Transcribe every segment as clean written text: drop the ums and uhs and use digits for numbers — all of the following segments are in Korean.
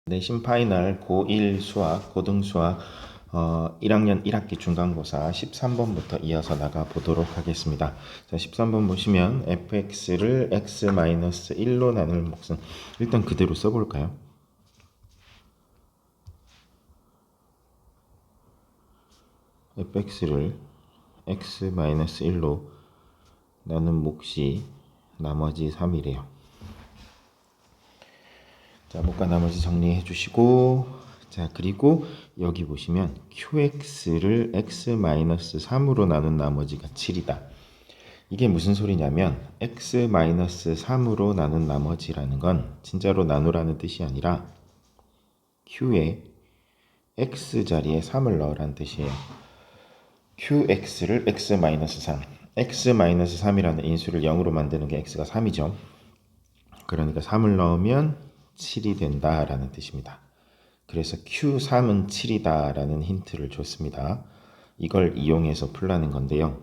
내신 파이널 고1 수학, 고등수학 1학년 1학기 중간고사 13번부터 이어서 나가 보도록 하겠습니다. 자, 13번 보시면 fx를 x-1로 나눌 몫은 일단 그대로 써볼까요? fx를 x-1로 나눈 몫이 나머지 3이래요. 자, 몫과 나머지 정리해 주시고, 자, 그리고 여기 보시면 qx를 x-3으로 나눈 나머지가 7이다. 이게 무슨 소리냐면 x-3으로 나눈 나머지라는 건 진짜로 나누라는 뜻이 아니라 q에 x 자리에 3을 넣으라는 뜻이에요. qx를 x-3, x-3이라는 인수를 0으로 만드는 게 x가 3이죠. 그러니까 3을 넣으면 7이 된다라는 뜻입니다. 그래서 Q3은 7이다 라는 힌트를 줬습니다. 이걸 이용해서 풀라는 건데요.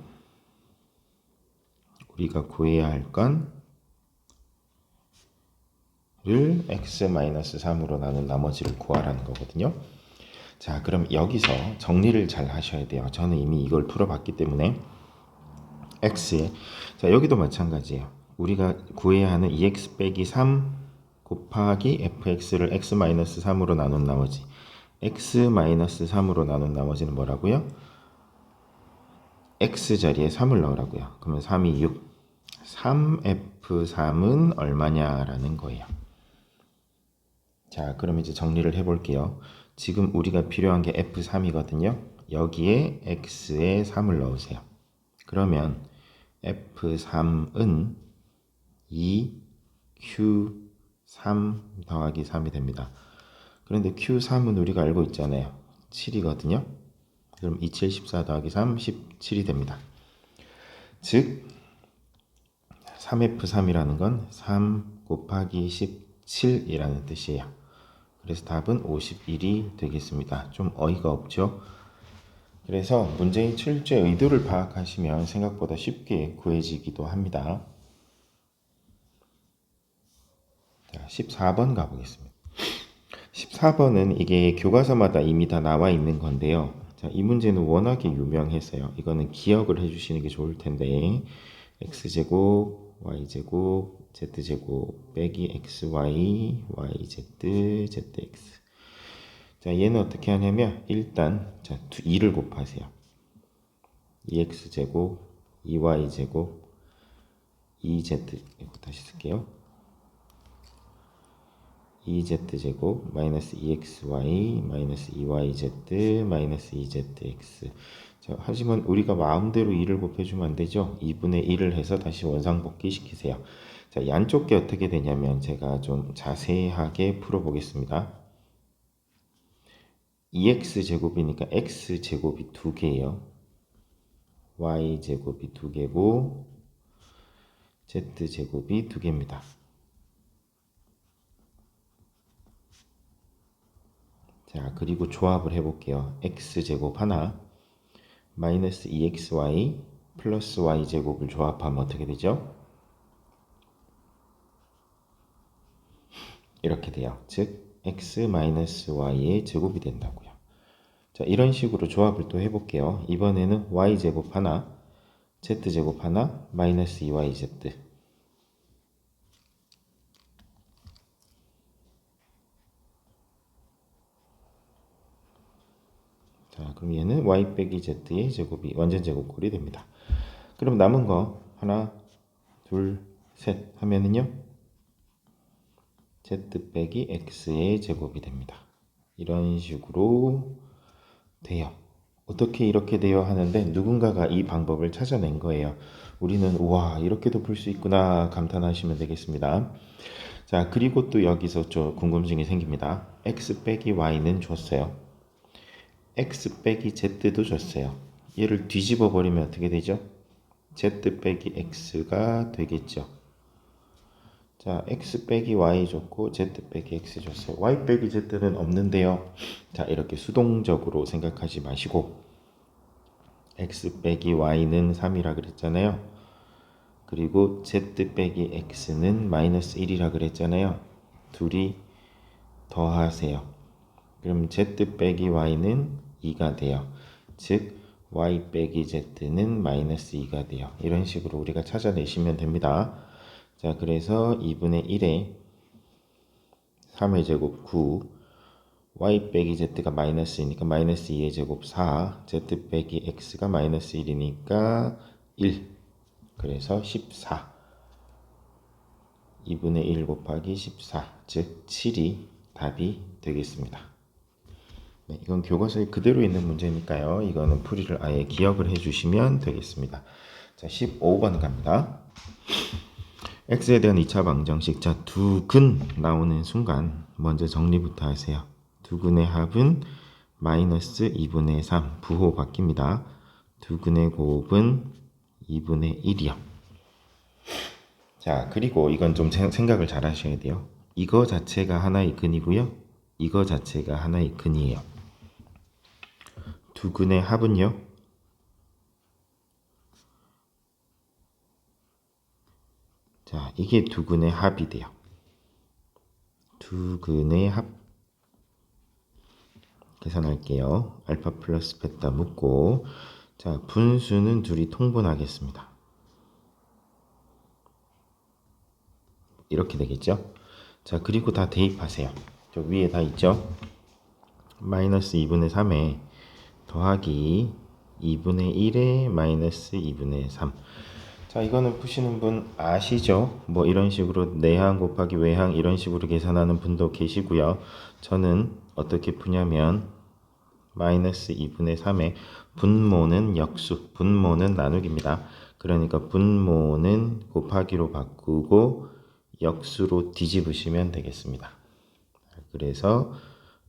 우리가 구해야 할 건 를 x-3으로 나눈 나머지를 구하라는 거거든요. 자, 그럼 여기서 정리를 잘 하셔야 돼요. 저는 이미 이걸 풀어봤기 때문에 x에, 자, 여기도 마찬가지예요. 우리가 구해야 하는 2x 빼기 3 곱하기 fx를 x-3으로 나눈 나머지, x-3으로 나눈 나머지는 뭐라고요? x 자리에 3을 넣으라고요. 그러면 3이 6, 3f3은 얼마냐라는 거예요. 자, 그럼 이제 정리를 해볼게요. 지금 우리가 필요한 게 f3이거든요. 여기에 x에 3을 넣으세요. 그러면 f3은 2q3 더하기 3이 됩니다. 그런데 q3은 우리가 알고 있잖아요. 7이거든요. 그럼 2, 7, 14 더하기 3, 17이 됩니다. 즉 3f3이라는 건 3 곱하기 17이라는 뜻이에요. 그래서 답은 51이 되겠습니다. 좀 어이가 없죠? 그래서 문제의 출제 의도를 파악하시면 생각보다 쉽게 구해지기도 합니다. 자, 14번 가보겠습니다. 14번은 이게 교과서마다 이미 다 나와 있는 건데요. 자, 이 문제는 워낙에 유명해서요. 이거는 기억을 해주시는 게 좋을 텐데 x제곱, y제곱, z제곱 빼기 xy, yz, zx. 자, 얘는 어떻게 하냐면 일단 자, 2를 곱하세요. 2x제곱, 2y제곱, 2z, 다시 쓸게요. 2z제곱 마이너스 2xy 마이너스 2yz 마이너스 2zx. 자, 하지만 우리가 마음대로 2를 곱해주면 안 되죠. 2분의 1을 해서 다시 원상복귀 시키세요. 자, 양쪽 게 어떻게 되냐면 제가 좀 자세하게 풀어보겠습니다. 2x제곱이니까 x제곱이 2개예요. y제곱이 2개고 z제곱이 2개입니다. 자, 그리고 조합을 해볼게요. x제곱 하나 마이너스 2xy 플러스 y제곱을 조합하면 어떻게 되죠? 이렇게 돼요. 즉 x-y의 제곱이 된다고요. 자, 이런 식으로 조합을 또 해볼게요. 이번에는 y제곱 하나 z제곱 하나 마이너스 2yz. 자, 그럼 얘는 y 빼기 z의 제곱이 완전 제곱꼴이 됩니다. 그럼 남은 거 하나, 둘, 셋 하면은요 z 빼기 x의 제곱이 됩니다. 이런 식으로 돼요. 어떻게 이렇게 돼요 하는데 누군가가 이 방법을 찾아낸 거예요. 우리는 우와 이렇게도 풀 수 있구나 감탄하시면 되겠습니다. 자, 그리고 또 여기서 좀 궁금증이 생깁니다. x 빼기 y는 줬어요. x 빼기 z도 줬어요. 얘를 뒤집어 버리면 어떻게 되죠? z 빼기 x가 되겠죠. 자, x 빼기 y 줬고 z 빼기 x 줬어요. y 빼기 z는 없는데요. 자, 이렇게 수동적으로 생각하지 마시고 x 빼기 y는 3이라 그랬잖아요. 그리고 z 빼기 x는 마이너스 1이라 그랬잖아요. 둘이 더하세요. 그럼 z 빼기 y는 2가 돼요. 즉 y 빼기 z는 마이너스 2가 돼요. 이런 식으로 우리가 찾아내시면 됩니다. 자, 그래서 2분의 1에 3의 제곱 9, y 빼기 z가 마이너스 2니까 마이너스 2의 제곱 4, z 빼기 x가 마이너스 1이니까 1, 그래서 14. 2분의 1 곱하기 14, 즉 7이 답이 되겠습니다. 네, 이건 교과서에 그대로 있는 문제니까요. 이거는 풀이를 아예 기억을 해주시면 되겠습니다. 자, 15번 갑니다. x에 대한 2차 방정식. 자, 두근 나오는 순간 먼저 정리부터 하세요. 두근의 합은 마이너스 2분의 3, 부호 바뀝니다. 두근의 곱은 2분의 1이요. 자, 그리고 이건 좀 생각을 잘 하셔야 돼요. 이거 자체가 하나의 근이고요. 이거 자체가 하나의 근이에요. 두근의 합은요. 자, 이게 두근의 합이 돼요. 두근의 합. 계산할게요. 알파 플러스 베타 묶고, 자, 분수는 둘이 통분하겠습니다. 이렇게 되겠죠? 자, 그리고 다 대입하세요. 저 위에 다 있죠? 마이너스 2분의 3에 더하기 2분의 1에 마이너스 2분의 3. 자, 이거는 푸시는 분 아시죠? 뭐 이런 식으로 내항 곱하기 외항 이런 식으로 계산하는 분도 계시고요. 저는 어떻게 푸냐면 마이너스 2분의 3에 분모는 역수, 분모는 나누기입니다. 그러니까 분모는 곱하기로 바꾸고 역수로 뒤집으시면 되겠습니다. 그래서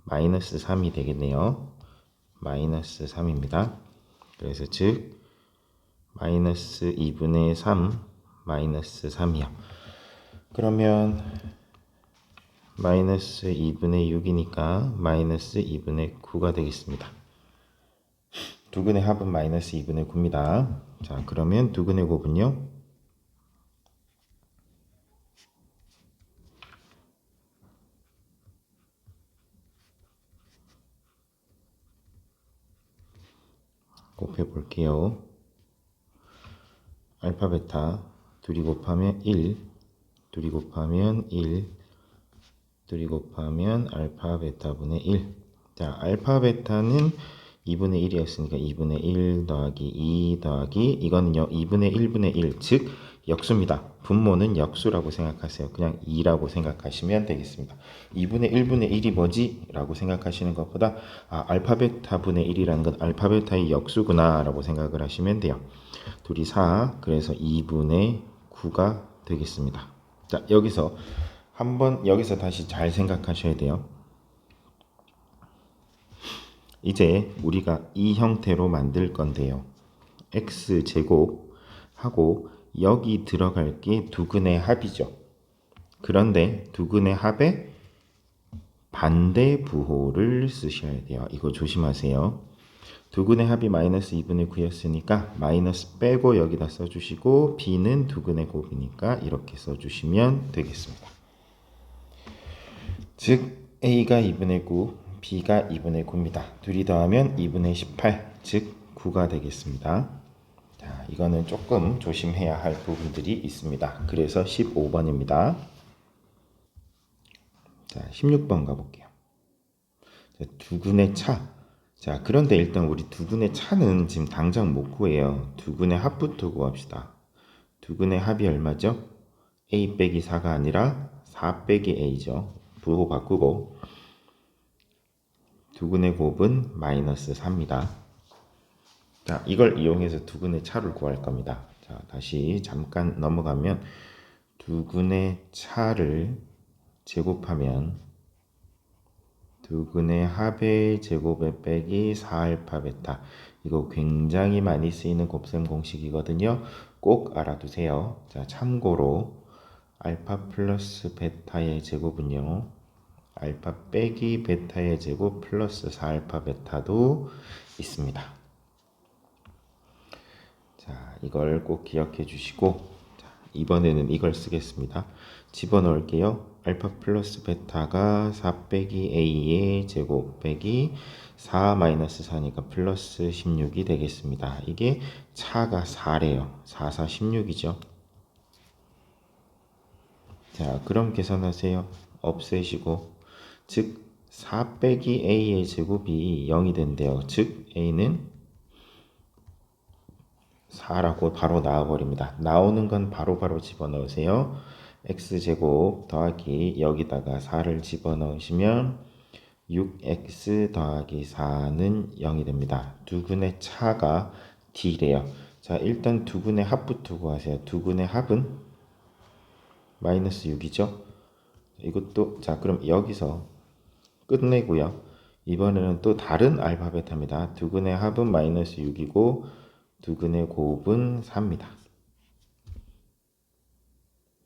마이너스 3이 되겠네요. 마이너스 3입니다. 그래서 즉 마이너스 2분의 3 마이너스 3이요. 그러면 마이너스 2분의 6이니까 마이너스 2분의 9가 되겠습니다. 두근의 합은 마이너스 2분의 9입니다. 자, 그러면 두근의 곱은요. 곱해 볼게요. 알파 베타 둘이 곱하면 1, 둘이 곱하면 1, 둘이 곱하면 알파 베타분의 1. 자, 알파 베타는 2분의 1이었으니까 2분의 1 더하기 2 더하기 이거는요 2분의 1분의 1, 즉 역수입니다. 분모는 역수라고 생각하세요. 그냥 2라고 생각하시면 되겠습니다. 2분의 1분의 1이 뭐지? 라고 생각하시는 것보다 알파 베타분의 1이라는 건 알파 베타의 역수구나 라고 생각을 하시면 돼요. 둘이 4, 그래서 2분의 9가 되겠습니다. 자, 여기서 한번 여기서 다시 잘 생각하셔야 돼요. 이제 우리가 이 형태로 만들 건데요. x제곱 하고 여기 들어갈 게 두근의 합이죠. 그런데 두근의 합에 반대 부호를 쓰셔야 돼요. 이거 조심하세요. 두근의 합이 마이너스 2분의 9였으니까 마이너스 빼고 여기다 써주시고 b는 두근의 곱이니까 이렇게 써주시면 되겠습니다. 즉 a가 2분의 9, b가 2분의 9입니다. 둘이 더하면 2분의 18, 즉 9가 되겠습니다. 자, 이거는 조금 조심해야 할 부분들이 있습니다. 그래서 15번입니다. 자, 16번 가볼게요. 자, 두근의 차. 자, 그런데 일단 우리 두근의 차는 지금 당장 못 구해요. 두근의 합부터 구합시다. 두근의 합이 얼마죠? a 빼기 4가 아니라 4 빼기 a죠. 부호 바꾸고 두근의 곱은 마이너스 4입니다. 자, 이걸 이용해서 두근의 차를 구할 겁니다. 자, 다시 잠깐 넘어가면 두근의 차를 제곱하면 두근의 합의 제곱에 빼기 4알파 베타. 이거 굉장히 많이 쓰이는 곱셈 공식이거든요. 꼭 알아두세요. 자, 참고로 알파 플러스 베타의 제곱은요. 알파 빼기 베타의 제곱 플러스 4알파 베타도 있습니다. 자, 이걸 꼭 기억해 주시고 자, 이번에는 이걸 쓰겠습니다. 집어넣을게요. 알파 플러스 베타가 4 빼기 a의 제곱 빼기 4 마이너스 4니까 플러스 16이 되겠습니다. 이게 차가 4래요. 4, 4, 16이죠. 자, 그럼 계산하세요. 없애시고, 즉 4 빼기 a의 제곱이 0이 된대요. 즉 a는 4라고 바로 나와버립니다. 나오는 건 바로바로 집어넣으세요. x제곱 더하기 여기다가 4를 집어넣으시면 6x 더하기 4는 0이 됩니다. 두근의 차가 d래요. 자, 일단 두근의 합부터 구하세요. 두근의 합은 마이너스 6이죠. 이것도 자, 그럼 여기서 끝내고요. 이번에는 또 다른 알파벳입니다. 두근의 합은 마이너스 6이고 두근의 곱은 4입니다.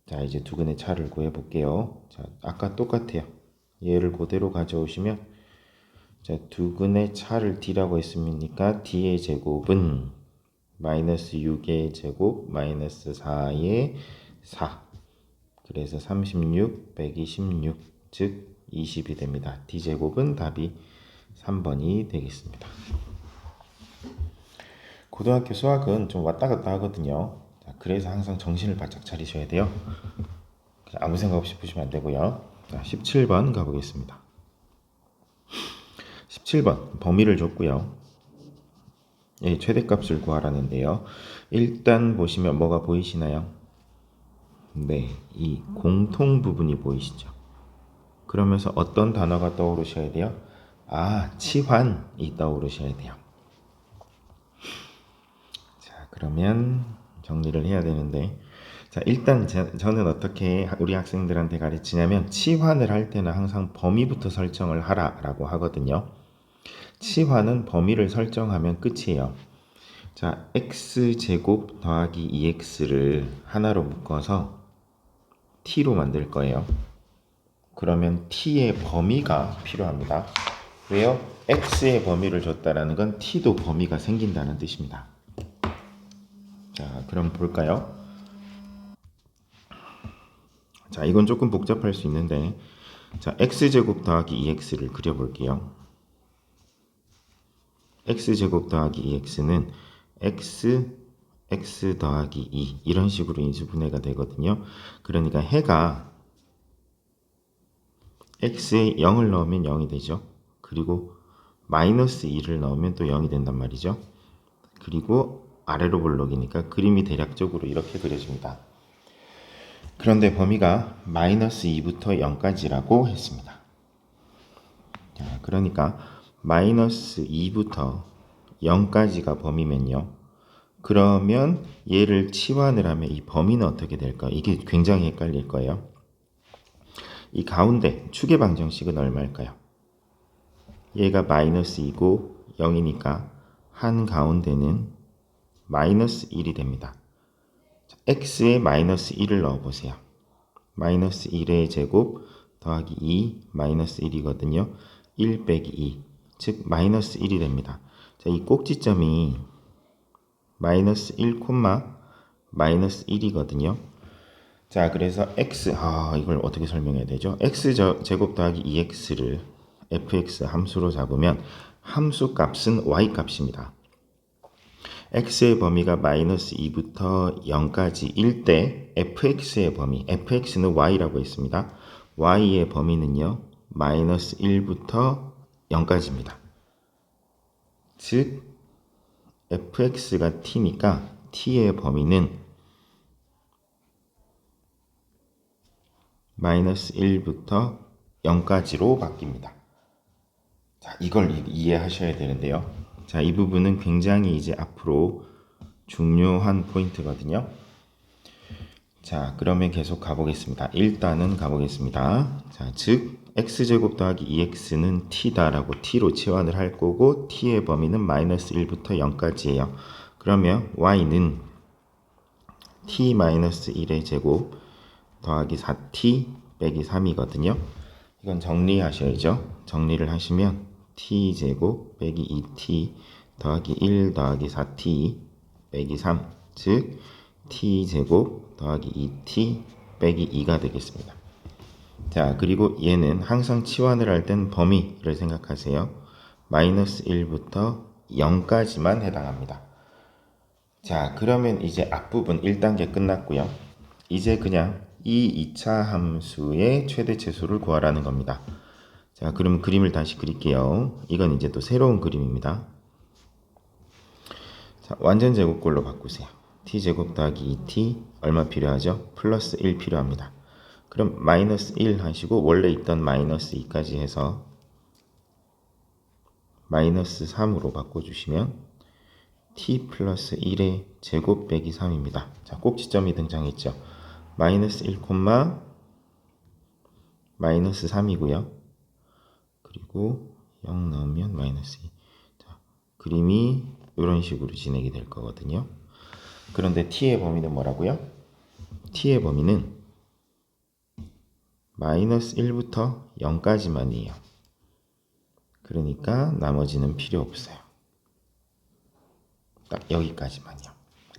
자, 이제 두근의 차를 구해 볼게요. 자, 아까 똑같아요. 얘를 그대로 가져오시면, 자, 두근의 차를 d라고 했으니까 d의 제곱은 마이너스 6의 제곱 마이너스 4의 4. 그래서 36 빼기 16, 즉 20이 됩니다. d제곱은 답이 3번이 되겠습니다. 고등학교 수학은 좀 왔다 갔다 하거든요. 자, 그래서 항상 정신을 바짝 차리셔야 돼요. 아무 생각 없이 푸시면 안 되고요. 자, 17번 가보겠습니다. 17번 범위를 줬고요. 예, 최대값을 구하라는데요. 일단 보시면 뭐가 보이시나요? 네, 이 공통 부분이 보이시죠? 그러면서 어떤 단어가 떠오르셔야 돼요? 아, 치환이 떠오르셔야 돼요. 자, 그러면 정리를 해야 되는데, 자, 일단 저는 어떻게 우리 학생들한테 가르치냐면 치환을 할 때는 항상 범위부터 설정을 하라라고 하거든요. 치환은 범위를 설정하면 끝이에요. 자, x제곱 더하기 2x를 하나로 묶어서 t로 만들 거예요. 그러면 t의 범위가 필요합니다. 왜요? x의 범위를 줬다라는 건 t도 범위가 생긴다는 뜻입니다. 자, 그럼 볼까요? 자, 이건 조금 복잡할 수 있는데, 자, x제곱 더하기 2x를 그려볼게요. x제곱 더하기 2x는 x 더하기 2 이런 식으로 인수분해가 되거든요. 그러니까 해가 x에 0을 넣으면 0이 되죠. 그리고 마이너스 2를 넣으면 또 0이 된단 말이죠. 그리고 아래로 볼록이니까 그림이 대략적으로 이렇게 그려집니다. 그런데 범위가 마이너스 2부터 0까지라고 했습니다. 자, 그러니까 마이너스 2부터 0까지가 범위면요. 그러면 얘를 치환을 하면 이 범위는 어떻게 될까요? 이게 굉장히 헷갈릴 거예요. 이 가운데 축의 방정식은 얼마일까요? 얘가 마이너스 2고 0이니까 한 가운데는 마이너스 1이 됩니다. x에 마이너스 1을 넣어보세요. 마이너스 1의 제곱 더하기 2 마이너스 1이거든요. 1 빼기 2, 즉 마이너스 1이 됩니다. 자, 이 꼭지점이 마이너스 1, 마이너스 1이거든요. 자, 그래서 이걸 어떻게 설명해야 되죠? x제곱 더하기 2x를 fx 함수로 잡으면 함수 값은 y 값입니다. x의 범위가 마이너스 2부터 0까지일 때 fx의 범위, fx는 y라고 했습니다. y의 범위는요, 마이너스 1부터 0까지입니다. 즉, fx가 t니까 t의 범위는 마이너스 1부터 0까지로 바뀝니다. 자, 이걸 이해하셔야 되는데요. 자, 이 부분은 굉장히 이제 앞으로 중요한 포인트거든요. 자, 그러면 계속 가보겠습니다. 일단은 가보겠습니다. 자, 즉 x제곱 더하기 2x는 t다라고 t로 치환을 할 거고 t의 범위는 마이너스 1부터 0까지예요. 그러면 y는 t-1의 제곱 더하기 4t 빼기 3이거든요. 이건 정리하셔야죠. 정리를 하시면 t제곱 빼기 2t 더하기 1 더하기 4t 빼기 3, 즉 t제곱 더하기 2t 빼기 2가 되겠습니다. 자, 그리고 얘는 항상 치환을 할 땐 범위를 생각하세요. 마이너스 1부터 0까지만 해당합니다. 자, 그러면 이제 앞부분 1단계 끝났고요. 이제 그냥 이 2차 함수의 최대 최소를 구하라는 겁니다. 자, 그럼 그림을 다시 그릴게요. 이건 이제 또 새로운 그림입니다. 자, 완전 제곱꼴로 바꾸세요. t제곱 더하기 2t 얼마 필요하죠? 플러스 1 필요합니다. 그럼 마이너스 1 하시고 원래 있던 마이너스 2까지 해서 마이너스 3으로 바꿔주시면 t 플러스 1의 제곱 빼기 3입니다. 자, 꼭지점이 등장했죠. 마이너스 1, 마이너스 3이고요. 그리고 0 넣으면 마이너스 2. 자, 그림이 이런 식으로 진행이 될 거거든요. 그런데 t의 범위는 뭐라고요? t의 범위는 마이너스 1부터 0까지만이에요. 그러니까 나머지는 필요 없어요. 딱 여기까지만요.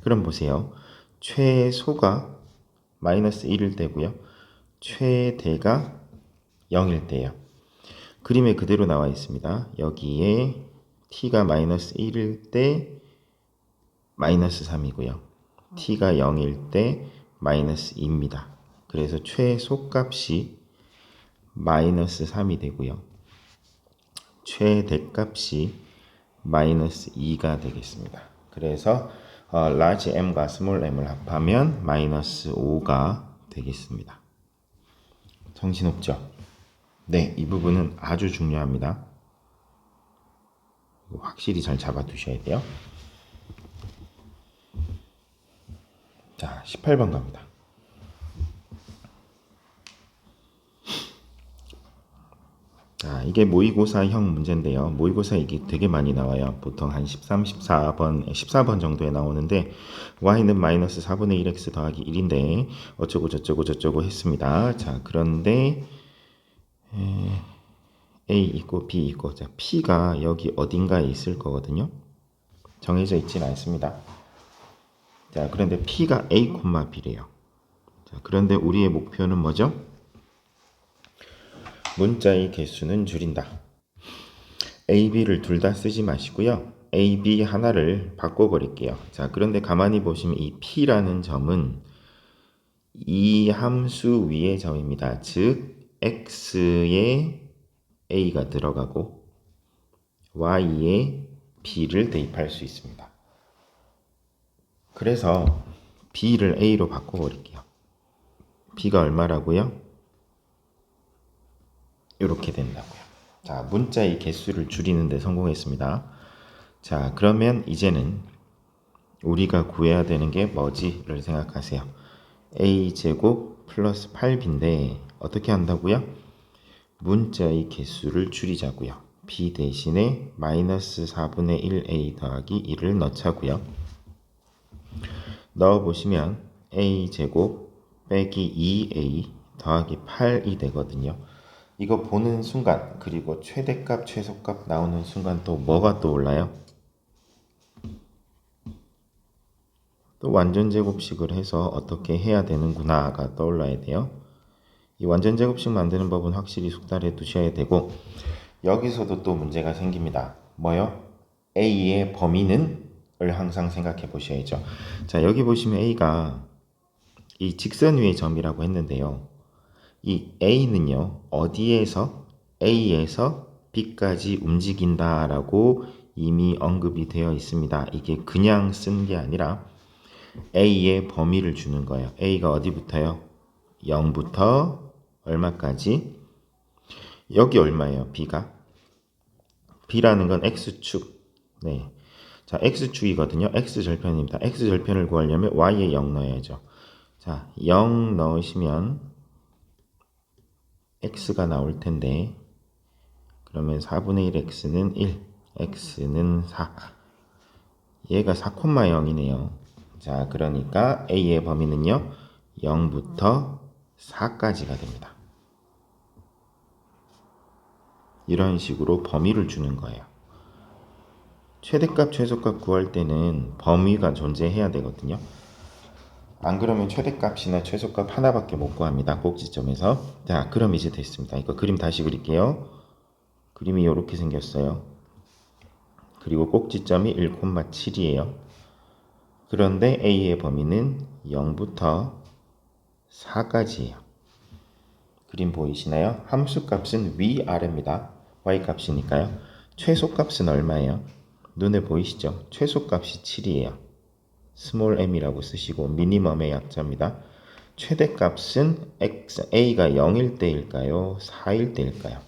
그럼 보세요. 최소가 마이너스 1일 때고요. 최대가 0일 때예요. 그림에 그대로 나와 있습니다. 여기에 t가 마이너스 1일 때 마이너스 3이고요. t가 0일 때 마이너스 2입니다. 그래서 최소값이 마이너스 3이 되고요. 최대값이 마이너스 2가 되겠습니다. 그래서 large m과 small m을 합하면 마이너스 5가 되겠습니다. 정신없죠? 네, 이 부분은 아주 중요합니다. 확실히 잘 잡아두셔야 돼요. 자, 18번 갑니다. 자, 이게 모의고사형 문제인데요. 모의고사 이게 되게 많이 나와요. 보통 한 13, 14번 정도에 나오는데 y는 마이너스 4분의 1x 더하기 1인데 어쩌고 저쩌고 저쩌고 했습니다. 자, 그런데 a 있고 b 있고, 자, p가 여기 어딘가에 있을 거거든요. 정해져 있지는 않습니다. 자, 그런데 p가 a, b래요. 자, 그런데 우리의 목표는 뭐죠? 문자의 개수는 줄인다. a, b를 둘 다 쓰지 마시고요. a, b 하나를 바꿔버릴게요. 자, 그런데 가만히 보시면 이 p라는 점은 이 함수 위의 점입니다. 즉 x에 a가 들어가고 y에 b를 대입할 수 있습니다. 그래서 b를 a로 바꿔버릴게요. b가 얼마라고요? 이렇게 된다고요. 자, 문자의 개수를 줄이는 데 성공했습니다. 자, 그러면 이제는 우리가 구해야 되는 게 뭐지를 생각하세요. a제곱 플러스 8b인데 어떻게 한다고요? 문자의 개수를 줄이자고요. b 대신에 마이너스 4분의 1a 더하기 1을 넣자고요. 넣어보시면 a제곱 빼기 2a 더하기 8이 되거든요. 이거 보는 순간, 그리고 최대값, 최소값 나오는 순간 또 뭐가 떠올라요? 또 완전 제곱식을 해서 어떻게 해야 되는구나가 떠올라야 돼요. 이 완전 제곱식 만드는 법은 확실히 숙달해 두셔야 되고, 여기서도 또 문제가 생깁니다. 뭐요? a의 범위는 을 항상 생각해 보셔야죠. 자, 여기 보시면 a가 이 직선 위의 점이라고 했는데요. 이 a는요, 어디에서 a에서 b까지 움직인다라고 이미 언급이 되어 있습니다. 이게 그냥 쓴 게 아니라 a의 범위를 주는 거예요. a가 어디부터요? 0부터 얼마까지? 여기 얼마예요? b가? b라는 건 x축. 네. 자, x축이거든요. x절편입니다. x절편을 구하려면 y에 0 넣어야죠. 자, 0 넣으시면 x가 나올 텐데, 그러면 4분의 1 x는 1, x는 4. 얘가 4,0이네요. 자, 그러니까 a의 범위는요, 0부터 4까지가 됩니다. 이런 식으로 범위를 주는 거예요. 최대값, 최소값 구할 때는 범위가 존재해야 되거든요. 안 그러면 최대값이나 최소값 하나밖에 못 구합니다. 꼭지점에서. 자, 그럼 이제 됐습니다. 이거 그림 다시 그릴게요. 그림이 이렇게 생겼어요. 그리고 꼭지점이 1,7이에요. 그런데 a의 범위는 0부터 4까지예요. 그림 보이시나요? 함수값은 위아래입니다. y값이니까요. 최소값은 얼마예요? 눈에 보이시죠? 최소값이 7이에요. 스몰 m이라고 쓰시고 미니멈의 약자입니다. 최대값은 a가 0일 때일까요? 4일 때일까요?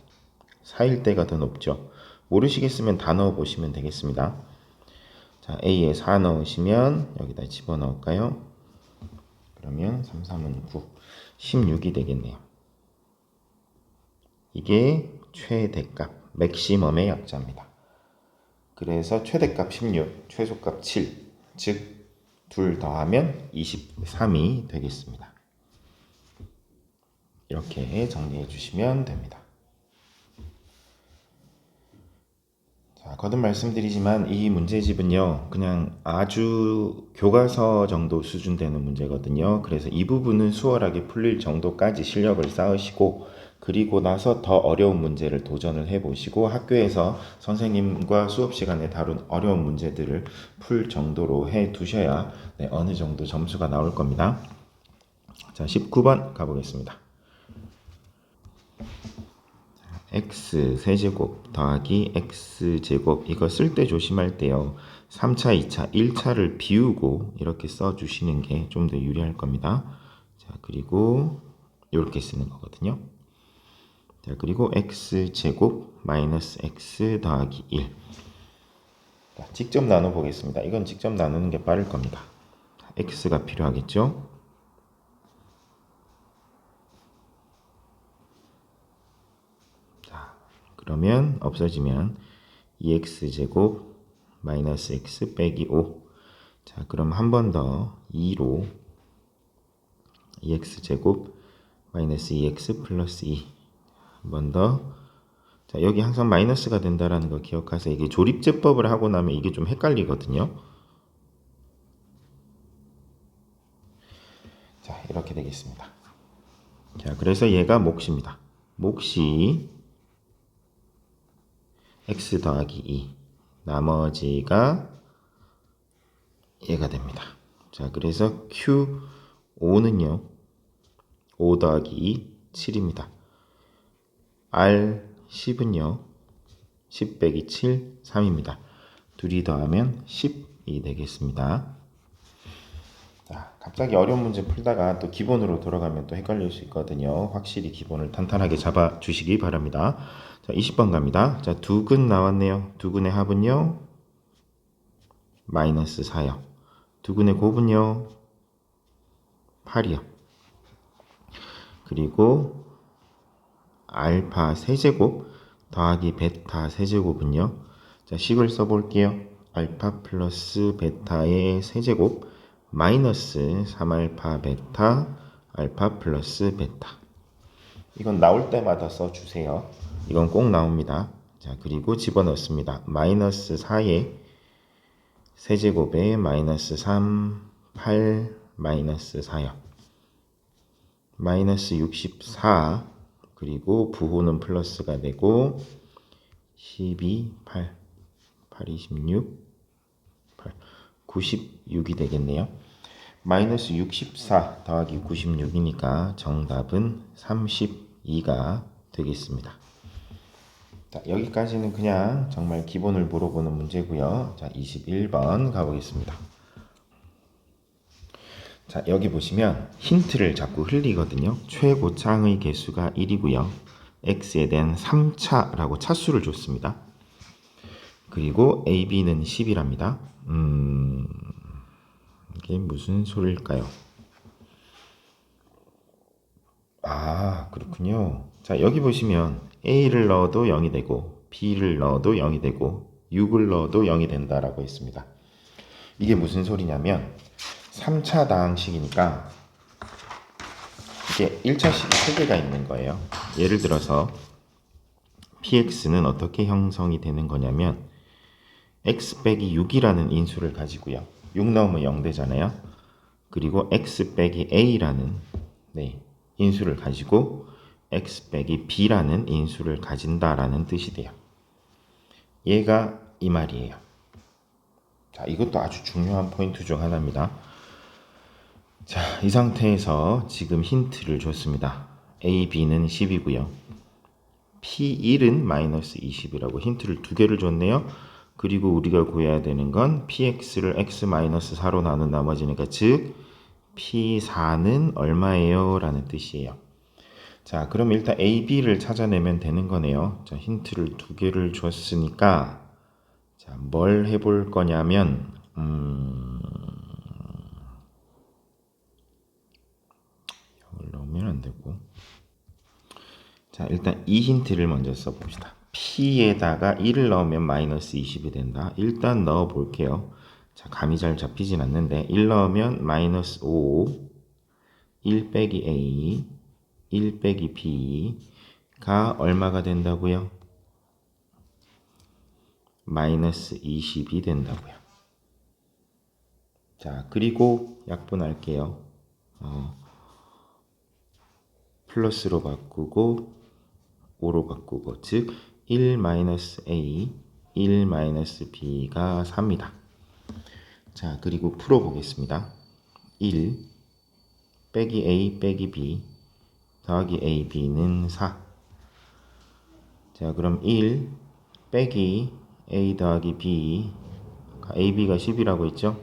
4일 때가 더 높죠. 모르시겠으면 다 넣어보시면 되겠습니다. 자, a에 4 넣으시면 여기다 집어넣을까요? 그러면 3, 3은 9, 16이 되겠네요. 이게 최대값, 맥시멈의 약자입니다. 그래서 최대값 16, 최소값 7, 즉 둘 더하면 23이 되겠습니다. 이렇게 정리해 주시면 됩니다. 자, 거듭 말씀드리지만 이 문제집은요, 그냥 아주 교과서 정도 수준 되는 문제거든요. 그래서 이 부분은 수월하게 풀릴 정도까지 실력을 쌓으시고, 그리고 나서 더 어려운 문제를 도전을 해보시고 학교에서 선생님과 수업 시간에 다룬 어려운 문제들을 풀 정도로 해 두셔야 어느 정도 점수가 나올 겁니다. 자, 19번 가보겠습니다. x 세제곱 더하기 x제곱, 이거 쓸 때 조심할 때요. 3차, 2차, 1차를 비우고 이렇게 써주시는 게 좀 더 유리할 겁니다. 자, 그리고 이렇게 쓰는 거거든요. 자, 그리고 x제곱 마이너스 x 더하기 1. 자, 직접 나눠보겠습니다. 이건 직접 나누는 게 빠를 겁니다. x가 필요하겠죠? 자, 그러면 없어지면 2x제곱 마이너스 x 빼기 5. 자, 그럼 한 번 더 2로 2x제곱 마이너스 2x 플러스 2. 한 번 더. 자, 여기 항상 마이너스가 된다라는 거 기억하세요. 이게 조립제법을 하고 나면 이게 좀 헷갈리거든요. 자, 이렇게 되겠습니다. 자, 그래서 얘가 몫입니다. 몫이 x 더하기 2. 나머지가 얘가 됩니다. 자, 그래서 Q5는요. 5 더하기 2, 7입니다. R10은요. 10 빼기 7, 3입니다. 둘이 더하면 10이 되겠습니다. 자, 갑자기 어려운 문제 풀다가 또 기본으로 돌아가면 또 헷갈릴 수 있거든요. 확실히 기본을 탄탄하게 잡아주시기 바랍니다. 자, 20번 갑니다. 자, 두근 나왔네요. 두근의 합은요. 마이너스 4요. 두근의 곱은요. 8이요. 그리고 알파 세제곱 더하기 베타 세제곱은요. 자, 식을 써볼게요. 알파 플러스 베타의 세제곱 마이너스 3알파 베타 알파 플러스 베타. 이건 나올 때마다 써주세요. 이건 꼭 나옵니다. 자, 그리고 집어넣습니다. 마이너스 4의 세제곱에 마이너스 3, 8, 마이너스 4요. 마이너스 64, 그리고 부호는 플러스가 되고 12, 8, 8, 26, 8, 96이 되겠네요. 마이너스 64 더하기 96이니까 정답은 32가 되겠습니다. 자, 여기까지는 그냥 정말 기본을 물어보는 문제고요. 자, 21번 가보겠습니다. 자, 여기 보시면 힌트를 자꾸 흘리거든요. 최고창의 개수가 1이고요. x에 대한 3차라고 차수를 줬습니다. 그리고 ab는 10이랍니다. 이게 무슨 소리일까요? 아, 그렇군요. 자, 여기 보시면 a를 넣어도 0이 되고 b를 넣어도 0이 되고 6을 넣어도 0이 된다라고 했습니다. 이게 무슨 소리냐면 3차 다항식이니까 이게 1차식이 3개가 있는 거예요. 예를 들어서 px는 어떻게 형성이 되는 거냐면 x 빼기 6이라는 인수를 가지고요. 6 넣으면 0 되잖아요. 그리고 x 빼기 a라는 인수를 가지고 x 빼기 b라는 인수를 가진다라는 뜻이 돼요. 얘가 이 말이에요. 자, 이것도 아주 중요한 포인트 중 하나입니다. 자, 이 상태에서 지금 힌트를 줬습니다. a, b는 10이고요. p1은 마이너스 20이라고 힌트를 두 개를 줬네요. 그리고 우리가 구해야 되는 건 px를 x-4로 나눈 나머지니까 즉 p4는 얼마예요? 라는 뜻이에요. 자, 그럼 일단 a, b를 찾아내면 되는 거네요. 자, 힌트를 두 개를 줬으니까 자, 뭘 해볼 거냐면 0을 넣으면 안 되고 자, 일단 이 힌트를 먼저 써봅시다. p에다가 1을 넣으면 마이너스 20이 된다. 일단 넣어 볼게요. 자, 감이 잘 잡히진 않는데 1 넣으면 마이너스 5, 1 빼기 a, 1 빼기 b가 얼마가 된다고요? 마이너스 20이 된다고요. 자, 그리고 약분할게요. 플러스로 바꾸고 5로 바꾸고 즉 1 마이너스 a, 1 마이너스 b가 4입니다. 자, 그리고 풀어보겠습니다. 1 빼기 a 빼기 b 더하기 a, b는 4. 자, 그럼 1 빼기 a 더하기 b a, b가 10이라고 했죠?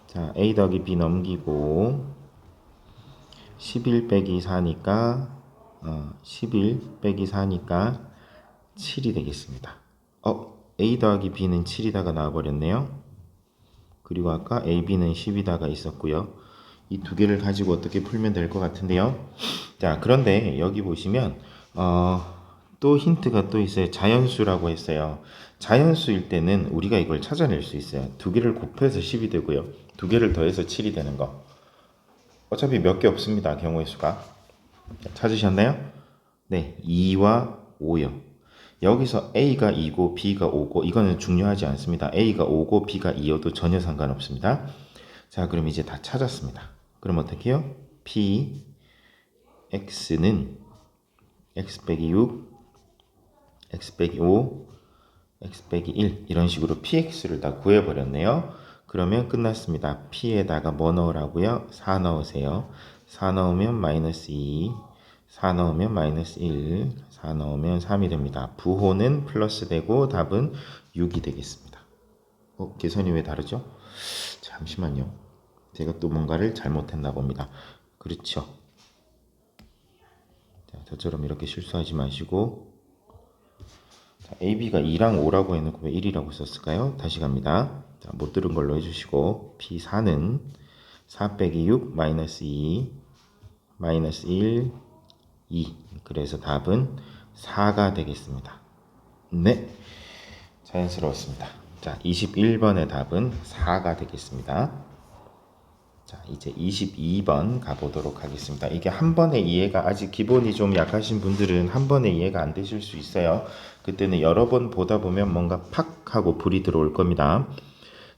자, a 더하기 b 넘기고 11 빼기 4니까 11 빼기 4니까 7이 되겠습니다. a 더하기 b는 7이다가 나와버렸네요. 그리고 아까 a, b는 10이다가 있었고요. 이 두 개를 가지고 어떻게 풀면 될 것 같은데요. 자, 그런데 여기 보시면 또 힌트가 또 있어요. 자연수라고 했어요. 자연수일 때는 우리가 이걸 찾아낼 수 있어요. 두 개를 곱해서 10이 되고요. 두 개를 더해서 7이 되는 거. 어차피 몇 개 없습니다. 경우의 수가. 찾으셨나요? 네, 2와 5요. 여기서 A가 2고 B가 5고 이거는 중요하지 않습니다. A가 5고 B가 2여도 전혀 상관없습니다. 자, 그럼 이제 다 찾았습니다. 그럼 어떻게 해요? P, X는 X 빼기 6, X 빼기 5, X 빼기 1 이런 식으로 PX를 다 구해버렸네요. 그러면 끝났습니다. P에다가 뭐 넣으라고요? 4 넣으세요. 4 넣으면 마이너스 2, 4 넣으면 마이너스 1, 4 넣으면 3이 됩니다. 부호는 플러스 되고 답은 6이 되겠습니다. 계산이 왜 다르죠? 잠시만요. 제가 또 뭔가를 잘못했나 봅니다. 그렇죠. 자, 저처럼 이렇게 실수하지 마시고 자, AB가 2랑 5라고 해놓고 왜 1이라고 썼을까요? 다시 갑니다. 자, 못 들은 걸로 해주시고 P4는 4 빼기 6 마이너스 2 마이너스 1 2 그래서 답은 4가 되겠습니다. 네, 자연스러웠습니다. 자, 21번의 답은 4가 되겠습니다. 자, 이제 22번 가보도록 하겠습니다. 이게 한 번에 이해가 아직 기본이 좀 약하신 분들은 한 번에 이해가 안 되실 수 있어요. 그때는 여러 번 보다 보면 뭔가 팍 하고 불이 들어올 겁니다.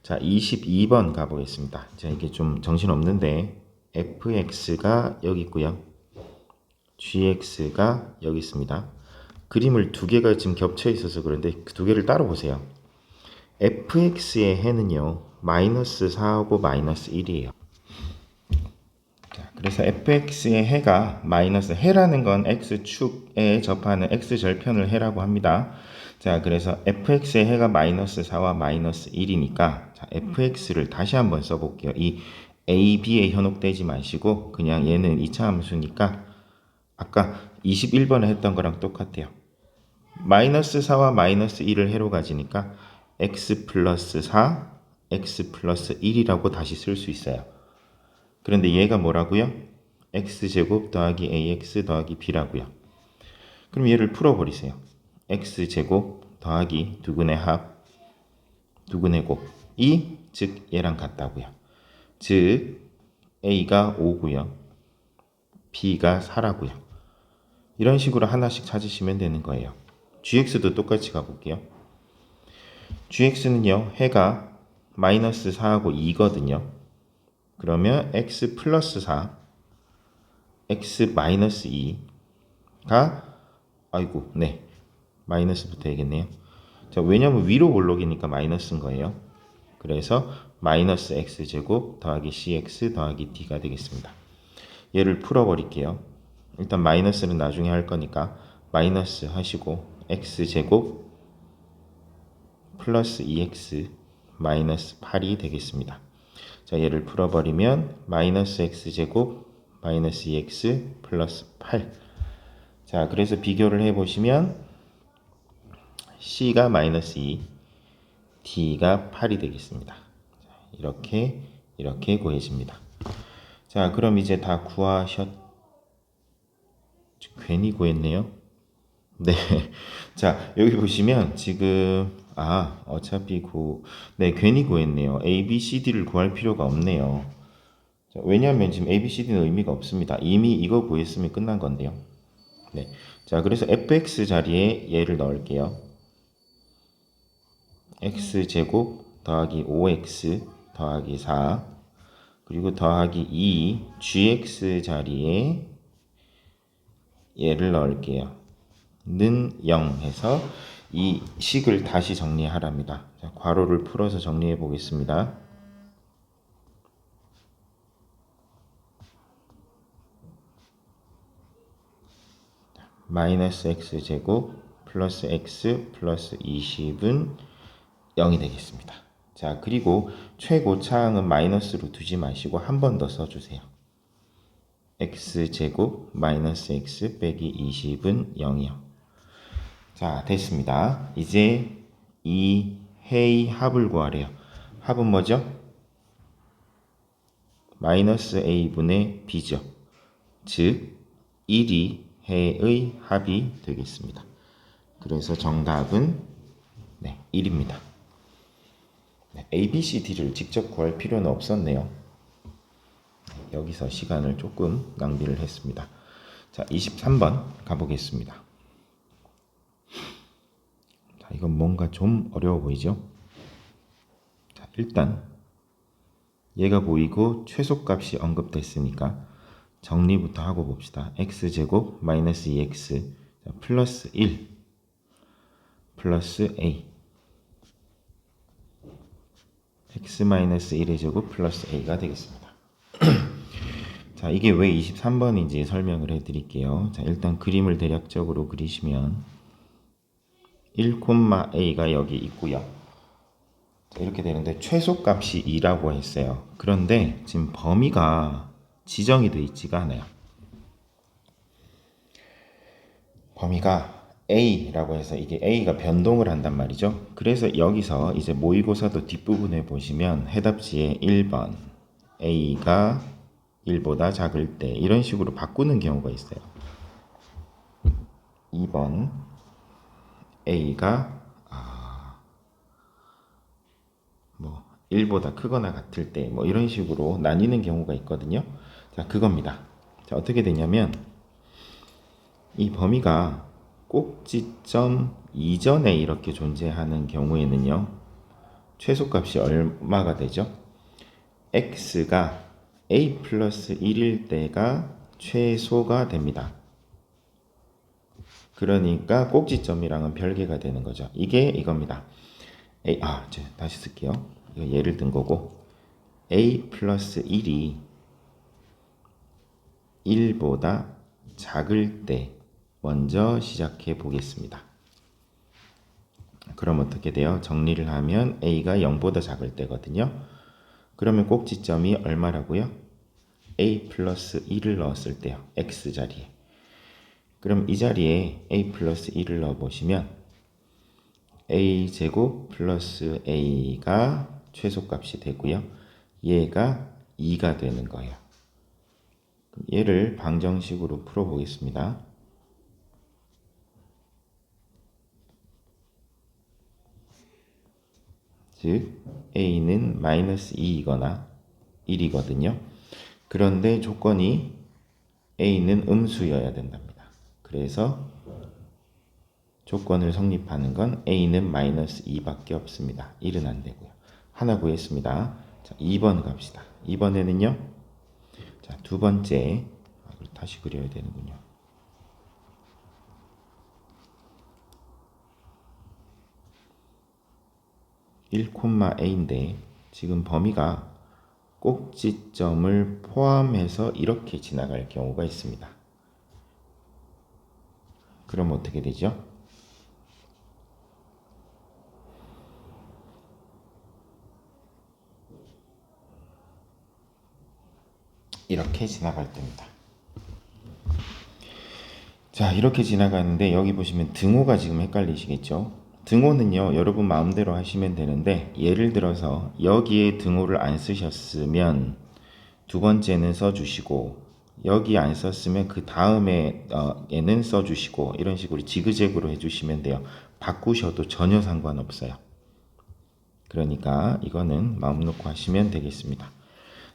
자, 22번 가보겠습니다. 자, 이게 좀 정신없는데 fx가 여기 있고요. gx가 여기 있습니다. 그림을 두 개가 지금 겹쳐 있어서 그런데 그 두 개를 따로 보세요. fx의 해는요. 마이너스 4하고 마이너스 1이에요. 자, 그래서 fx의 해가 마이너스 해라는 건 x축에 접하는 x절편을 해라고 합니다. 자, 그래서 fx의 해가 마이너스 4와 마이너스 1이니까 자, fx를 다시 한번 써볼게요. 이 a, b에 현혹되지 마시고 그냥 얘는 2차 함수니까 아까 21번에 했던 거랑 똑같아요. 마이너스 4와 마이너스 1을 해로 가지니까 x 플러스 4, x 플러스 1이라고 다시 쓸 수 있어요. 그런데 얘가 뭐라고요? x제곱 더하기 ax 더하기 b라고요. 그럼 얘를 풀어버리세요. x제곱 더하기 두근의 합, 두근의 곱이 즉 얘랑 같다고요. 즉 a가 5고요. b가 4라고요. 이런 식으로 하나씩 찾으시면 되는 거예요. gx도 똑같이 가볼게요. gx는요. 해가 마이너스 4하고 2거든요. 그러면 x 플러스 4, x 마이너스 2가 아이고 네 마이너스 붙어야겠네요. 자, 왜냐면 위로 올록이니까 마이너스인 거예요. 그래서 마이너스 x제곱 더하기 cx 더하기 d가 되겠습니다. 얘를 풀어버릴게요. 일단 마이너스는 나중에 할 거니까 마이너스 하시고 x제곱 플러스 2x 마이너스 8이 되겠습니다. 자, 얘를 풀어버리면 마이너스 x제곱 마이너스 2x 플러스 8. 자, 그래서 비교를 해보시면 c가 마이너스 2, d가 8이 되겠습니다. 이렇게 구해집니다. 자, 그럼 이제 다 괜히 구했네요. 네. 자, 여기 보시면 지금 어차피 네, 괜히 구했네요. A, B, C, D를 구할 필요가 없네요. 자, 왜냐하면 지금 A, B, C, D는 의미가 없습니다. 이미 이거 구했으면 끝난 건데요. 네. 자, 그래서 fx 자리에 얘를 넣을게요. x제곱 더하기 5x 더하기 4 그리고 더하기 2 gx 자리에 얘를 넣을게요. 는 0 해서 이 식을 다시 정리하랍니다. 자, 괄호를 풀어서 정리해 보겠습니다. 마이너스 x제곱 플러스 x 플러스 20은 0이 되겠습니다. 자, 그리고 최고차항은 마이너스로 두지 마시고 한 번 더 써주세요. x제곱 마이너스 x 빼기 20은 0이요. 자, 됐습니다. 이제 이 해의 합을 구하래요. 합은 뭐죠? 마이너스 a분의 b죠. 즉 1이 해의 합이 되겠습니다. 그래서 정답은 1입니다. A, B, C, D를 직접 구할 필요는 없었네요. 여기서 시간을 조금 낭비를 했습니다. 자, 23번 가보겠습니다. 자, 이건 뭔가 좀 어려워 보이죠? 자, 일단 얘가 보이고 최소값이 언급됐으니까 정리부터 하고 봅시다. x제곱 마이너스 2x 플러스 1 플러스 a x-1의 제곱 플러스 a가 되겠습니다. 자, 이게 왜 23번인지 설명을 해드릴게요. 자, 일단 그림을 대략적으로 그리시면 1,a가 여기 있고요. 자, 이렇게 되는데 최소값이 2라고 했어요. 그런데 지금 범위가 지정이 되어 있지가 않아요. 범위가 a라고 해서 이게 a가 변동을 한단 말이죠. 그래서 여기서 이제 모의고사도 뒷부분에 보시면 해답지에 1번 a가 1보다 작을 때 이런 식으로 바꾸는 경우가 있어요. 2번 a가 1보다 크거나 같을 때 이런 식으로 나뉘는 경우가 있거든요. 자, 그겁니다. 자, 어떻게 되냐면 이 범위가 꼭지점 이전에 이렇게 존재하는 경우에는요. 최소값이 얼마가 되죠? x가 a 플러스 1일 때가 최소가 됩니다. 그러니까 꼭지점이랑은 별개가 되는 거죠. 이게 이겁니다. 다시 쓸게요. 이거 예를 든 거고 a 플러스 1이 1보다 작을 때 먼저 시작해 보겠습니다. 그럼 어떻게 돼요? 정리를 하면 a가 0보다 작을 때거든요. 그러면 꼭지점이 얼마라고요? a 플러스 1을 넣었을 때요. x 자리에. 그럼 이 자리에 a 플러스 1을 넣어보시면 a 제곱 플러스 a가 최소값이 되고요. 얘가 2가 되는 거예요. 얘를 방정식으로 풀어보겠습니다. 즉 a는 마이너스 2이거나 1이거든요. 그런데 조건이 a는 음수여야 된답니다. 그래서 조건을 성립하는 건 a는 마이너스 2밖에 없습니다. 1은 안 되고요. 하나 구했습니다. 자, 2번 갑시다. 2번에는요. 자, 두 번째. 다시 그려야 되는군요. 1,a인데 지금 범위가 꼭지점을 포함해서 이렇게 지나갈 경우가 있습니다. 그럼 어떻게 되죠? 이렇게 지나갈 때입니다. 자, 이렇게 지나가는데 여기 보시면 등호가 지금 헷갈리시겠죠? 등호는요, 여러분 마음대로 하시면 되는데 예를 들어서 여기에 등호를 안 쓰셨으면 두 번째는 써주시고 여기 안 썼으면 그 다음에 얘는 써주시고 이런 식으로 지그재그로 해주시면 돼요. 바꾸셔도 전혀 상관없어요. 그러니까 이거는 마음 놓고 하시면 되겠습니다.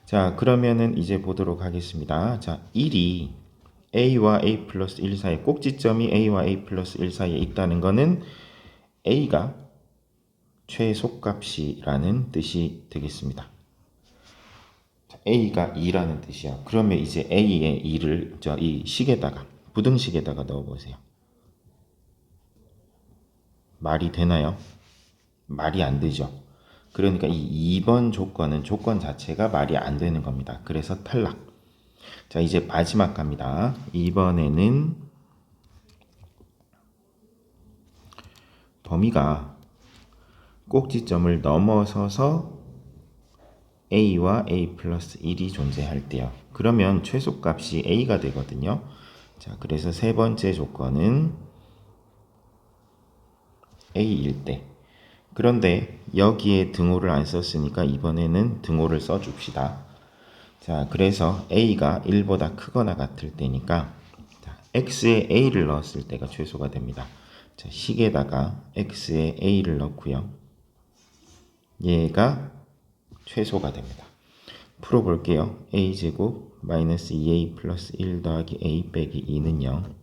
자, 그러면은 이제 보도록 하겠습니다. 자, 1이 a와 a 플러스 1 사이에 꼭지점이 a와 a 플러스 1 사이에 있다는 거는 a가 최소값이라는 뜻이 되겠습니다. 자, a가 2라는 뜻이야. 그러면 이제 a의 2를 이 식에다가 부등식에다가 넣어보세요. 말이 되나요? 말이 안 되죠. 그러니까 이 2번 조건은 조건 자체가 말이 안 되는 겁니다. 그래서 탈락. 자, 이제 마지막 갑니다. 2번에는 범위가 꼭지점을 넘어서서 a와 a 플러스 1이 존재할 때요. 그러면 최소값이 a가 되거든요. 자, 그래서 세 번째 조건은 a일 때. 그런데 여기에 등호를 안 썼으니까 이번에는 등호를 써줍시다. 자, 그래서 a가 1보다 크거나 같을 때니까 자, x에 a를 넣었을 때가 최소가 됩니다. 자, 식에다가 x에 a를 넣고요. 얘가 최소가 됩니다. 풀어볼게요. a제곱 마이너스 2a 플러스 1 더하기 a 빼기 2는 0.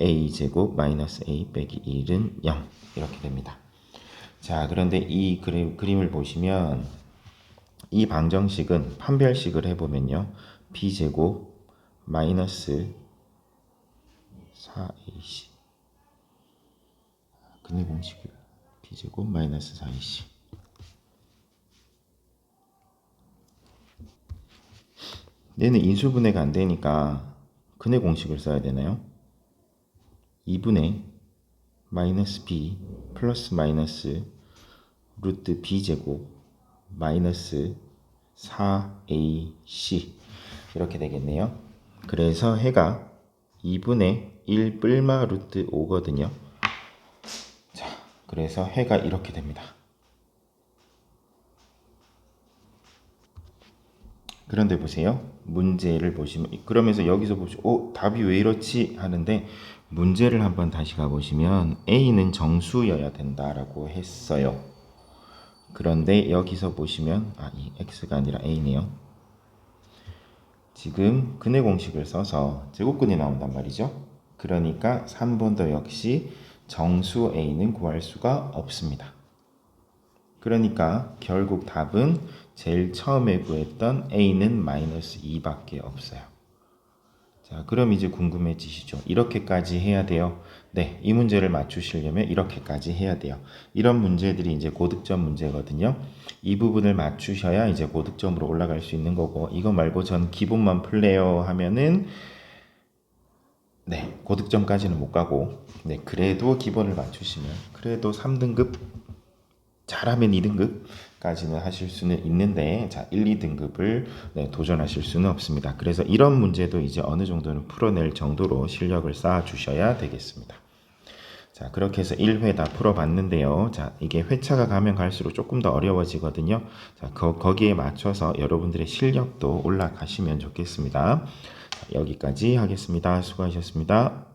a제곱 마이너스 a 빼기 1은 0. 이렇게 됩니다. 자, 그런데 이 그림을 보시면 이 방정식은 판별식을 해보면요. b제곱 마이너스 4ac 근의 공식을 b제곱 마이너스 4ac 얘는 인수분해가 안 되니까 근의 공식을 써야 되나요? 2분의 마이너스 b 플러스 마이너스 루트 b제곱 마이너스 4ac 이렇게 되겠네요. 그래서 해가 2분의 1 뿔마 루트 5거든요. 자, 그래서 해가 이렇게 됩니다. 그런데 보세요. 문제를 보시면 그러면서 여기서 보시고 답이 왜 이렇지 하는데 문제를 한번 다시 가보시면 a는 정수여야 된다라고 했어요. 그런데 여기서 보시면 이 x가 아니라 a네요. 지금 근의 공식을 써서 제곱근이 나온단 말이죠. 그러니까 3번도 역시 정수 a는 구할 수가 없습니다. 그러니까 결국 답은 제일 처음에 구했던 a는 마이너스 2밖에 없어요. 자, 그럼 이제 궁금해지시죠? 이렇게까지 해야 돼요? 네, 이 문제를 맞추시려면 이렇게까지 해야 돼요. 이런 문제들이 이제 고득점 문제거든요. 이 부분을 맞추셔야 이제 고득점으로 올라갈 수 있는 거고, 이거 말고 전 기본만 풀래요 하면은 네, 고득점까지는 못 가고, 네, 그래도 기본을 맞추시면 그래도 3등급 잘하면 2등급까지는 하실 수는 있는데 자 1, 2등급을 도전하실 수는 없습니다. 그래서 이런 문제도 이제 어느 정도는 풀어낼 정도로 실력을 쌓아 주셔야 되겠습니다. 자, 그렇게 해서 1회 다 풀어봤는데요. 자, 이게 회차가 가면 갈수록 조금 더 어려워지거든요. 자, 거기에 맞춰서 여러분들의 실력도 올라가시면 좋겠습니다. 자, 여기까지 하겠습니다. 수고하셨습니다.